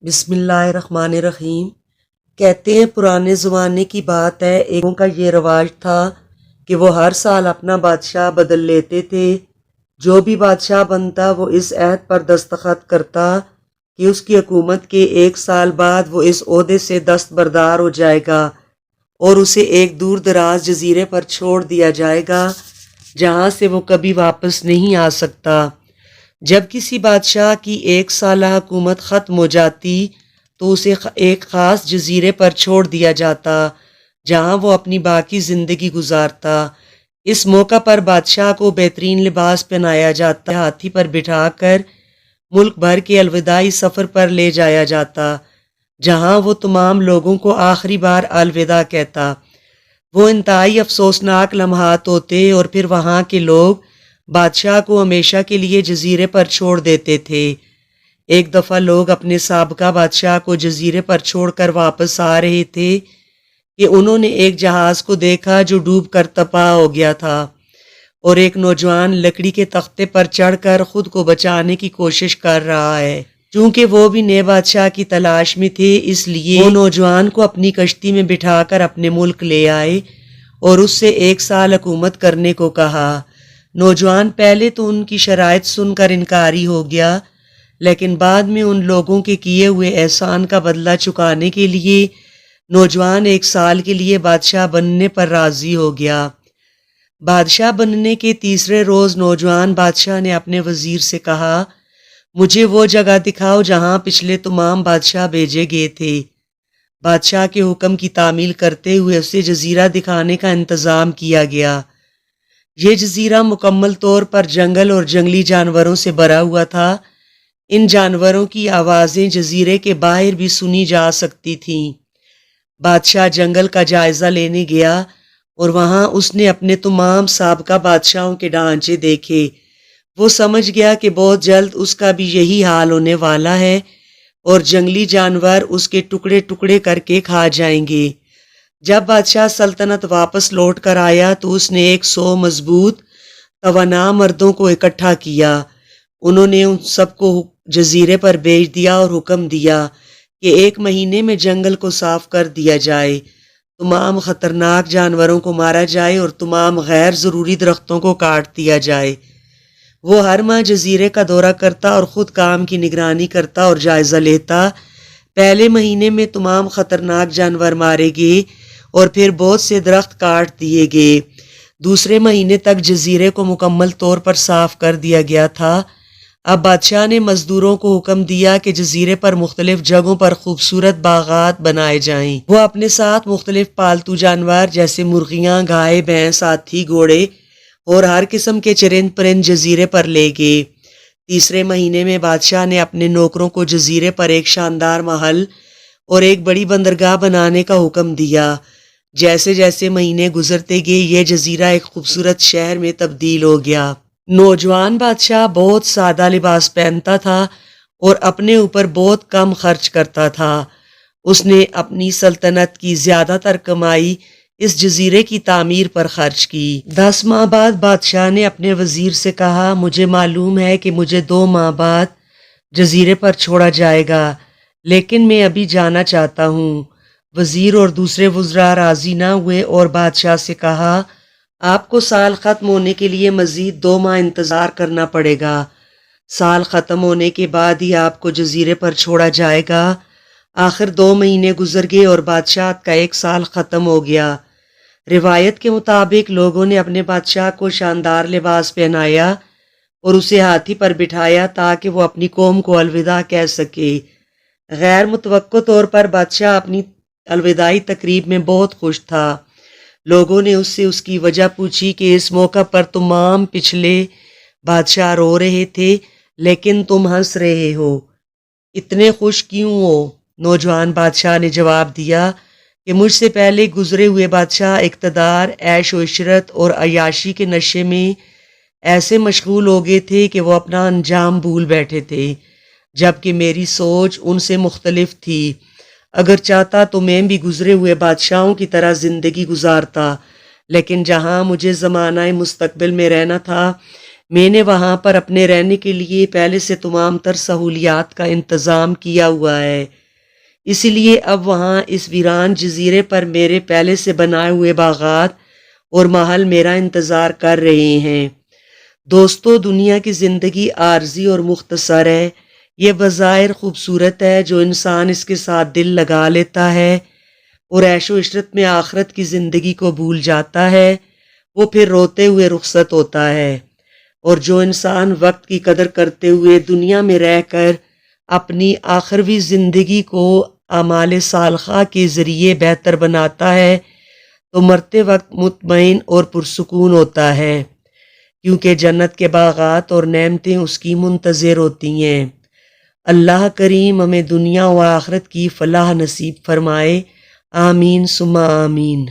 بسم اللہ الرحمن الرحیم۔ کہتے ہیں پرانے زمانے کی بات ہے، ایکوں کا یہ رواج تھا کہ وہ ہر سال اپنا بادشاہ بدل لیتے تھے۔ جو بھی بادشاہ بنتا وہ اس عہد پر دستخط کرتا کہ اس کی حکومت کے 1 سال بعد وہ اس عہدے سے دستبردار ہو جائے گا اور اسے ایک دور دراز جزیرے پر چھوڑ دیا جائے گا جہاں سے وہ کبھی واپس نہیں آ سکتا۔ جب کسی بادشاہ کی 1 سالہ حکومت ختم ہو جاتی تو اسے ایک خاص جزیرے پر چھوڑ دیا جاتا جہاں وہ اپنی باقی زندگی گزارتا۔ اس موقع پر بادشاہ کو بہترین لباس پہنایا جاتا، ہاتھی پر بٹھا کر ملک بھر کے الوداعی سفر پر لے جایا جاتا جہاں وہ تمام لوگوں کو آخری بار الوداع کہتا۔ وہ انتہائی افسوسناک لمحات ہوتے اور پھر وہاں کے لوگ بادشاہ کو ہمیشہ کے لیے جزیرے پر چھوڑ دیتے تھے۔ ایک دفعہ لوگ اپنے سابقہ بادشاہ کو جزیرے پر چھوڑ کر واپس آ رہے تھے کہ انہوں نے ایک جہاز کو دیکھا جو ڈوب کر تباہ ہو گیا تھا اور ایک نوجوان لکڑی کے تختے پر چڑھ کر خود کو بچانے کی کوشش کر رہا ہے۔ چونکہ وہ بھی نئے بادشاہ کی تلاش میں تھے، اس لیے وہ نوجوان کو اپنی کشتی میں بٹھا کر اپنے ملک لے آئے اور اس سے 1 سال حکومت کرنے کو کہا۔ نوجوان پہلے تو ان کی شرائط سن کر انکاری ہو گیا، لیکن بعد میں ان لوگوں کے کیے ہوئے احسان کا بدلہ چکانے کے لیے نوجوان 1 سال کے لیے بادشاہ بننے پر راضی ہو گیا۔ بادشاہ بننے کے تیسرے روز نوجوان بادشاہ نے اپنے وزیر سے کہا، مجھے وہ جگہ دکھاؤ جہاں پچھلے تمام بادشاہ بھیجے گئے تھے۔ بادشاہ کے حکم کی تعمیل کرتے ہوئے اسے جزیرہ دکھانے کا انتظام کیا گیا۔ یہ جزیرہ مکمل طور پر جنگل اور جنگلی جانوروں سے بھرا ہوا تھا۔ ان جانوروں کی آوازیں جزیرے کے باہر بھی سنی جا سکتی تھیں۔ بادشاہ جنگل کا جائزہ لینے گیا اور وہاں اس نے اپنے تمام سابقہ بادشاہوں کے ڈھانچے دیکھے۔ وہ سمجھ گیا کہ بہت جلد اس کا بھی یہی حال ہونے والا ہے اور جنگلی جانور اس کے ٹکڑے ٹکڑے کر کے کھا جائیں گے۔ جب بادشاہ سلطنت واپس لوٹ کر آیا تو اس نے 100 مضبوط توانا مردوں کو اکٹھا کیا۔ انہوں نے ان سب کو جزیرے پر بھیج دیا اور حکم دیا کہ 1 مہینے میں جنگل کو صاف کر دیا جائے، تمام خطرناک جانوروں کو مارا جائے اور تمام غیر ضروری درختوں کو کاٹ دیا جائے۔ وہ ہر ماہ جزیرے کا دورہ کرتا اور خود کام کی نگرانی کرتا اور جائزہ لیتا۔ پہلے مہینے میں تمام خطرناک جانور مارے گئے اور پھر بہت سے درخت کاٹ دیے گئے۔ دوسرے مہینے تک جزیرے کو مکمل طور پر صاف کر دیا گیا تھا۔ اب بادشاہ نے مزدوروں کو حکم دیا کہ جزیرے پر مختلف جگہوں پر خوبصورت باغات بنائے جائیں۔ وہ اپنے ساتھ مختلف پالتو جانور جیسے مرغیاں، گائے، بھینس، ہاتھی، گھوڑے اور ہر قسم کے چرند پرند جزیرے پر لے گئے۔ تیسرے مہینے میں بادشاہ نے اپنے نوکروں کو جزیرے پر ایک شاندار محل اور ایک بڑی بندرگاہ بنانے کا حکم دیا۔ جیسے جیسے مہینے گزرتے گئے یہ جزیرہ ایک خوبصورت شہر میں تبدیل ہو گیا۔ نوجوان بادشاہ بہت سادہ لباس پہنتا تھا اور اپنے اوپر بہت کم خرچ کرتا تھا۔ اس نے اپنی سلطنت کی زیادہ تر کمائی اس جزیرے کی تعمیر پر خرچ کی۔ 10 ماہ بعد بادشاہ نے اپنے وزیر سے کہا، مجھے معلوم ہے کہ مجھے 2 ماہ بعد جزیرے پر چھوڑا جائے گا، لیکن میں ابھی جانا چاہتا ہوں۔ وزیر اور دوسرے وزراء راضی نہ ہوئے اور بادشاہ سے کہا، آپ کو سال ختم ہونے کے لیے مزید 2 ماہ انتظار کرنا پڑے گا۔ سال ختم ہونے کے بعد ہی آپ کو جزیرے پر چھوڑا جائے گا۔ آخر 2 مہینے گزر گئے اور بادشاہت کا 1 سال ختم ہو گیا۔ روایت کے مطابق لوگوں نے اپنے بادشاہ کو شاندار لباس پہنایا اور اسے ہاتھی پر بٹھایا تاکہ وہ اپنی قوم کو الوداع کہہ سکے۔ غیر متوقع طور پر بادشاہ اپنی الوداعی تقریب میں بہت خوش تھا۔ لوگوں نے اس سے اس کی وجہ پوچھی کہ اس موقع پر تمام پچھلے بادشاہ رو رہے تھے لیکن تم ہنس رہے ہو، اتنے خوش کیوں ہو؟ نوجوان بادشاہ نے جواب دیا کہ مجھ سے پہلے گزرے ہوئے بادشاہ اقتدار، عیش و عشرت اور عیاشی کے نشے میں ایسے مشغول ہو گئے تھے کہ وہ اپنا انجام بھول بیٹھے تھے، جبکہ میری سوچ ان سے مختلف تھی۔ اگر چاہتا تو میں بھی گزرے ہوئے بادشاہوں کی طرح زندگی گزارتا، لیکن جہاں مجھے زمانہ مستقبل میں رہنا تھا میں نے وہاں پر اپنے رہنے کے لیے پہلے سے تمام تر سہولیات کا انتظام کیا ہوا ہے، اسی لیے اب وہاں اس ویران جزیرے پر میرے پہلے سے بنائے ہوئے باغات اور محل میرا انتظار کر رہے ہیں۔ دوستو، دنیا کی زندگی عارضی اور مختصر ہے، یہ بظاہر خوبصورت ہے جو انسان اس کے ساتھ دل لگا لیتا ہے اور عیش و عشرت میں آخرت کی زندگی کو بھول جاتا ہے، وہ پھر روتے ہوئے رخصت ہوتا ہے، اور جو انسان وقت کی قدر کرتے ہوئے دنیا میں رہ کر اپنی آخروی زندگی کو اعمال صالحہ کے ذریعے بہتر بناتا ہے تو مرتے وقت مطمئن اور پرسکون ہوتا ہے، کیونکہ جنت کے باغات اور نعمتیں اس کی منتظر ہوتی ہیں۔ اللہ کریم ہمیں دنیا و آخرت کی فلاح نصیب فرمائے، آمین ثم آمین۔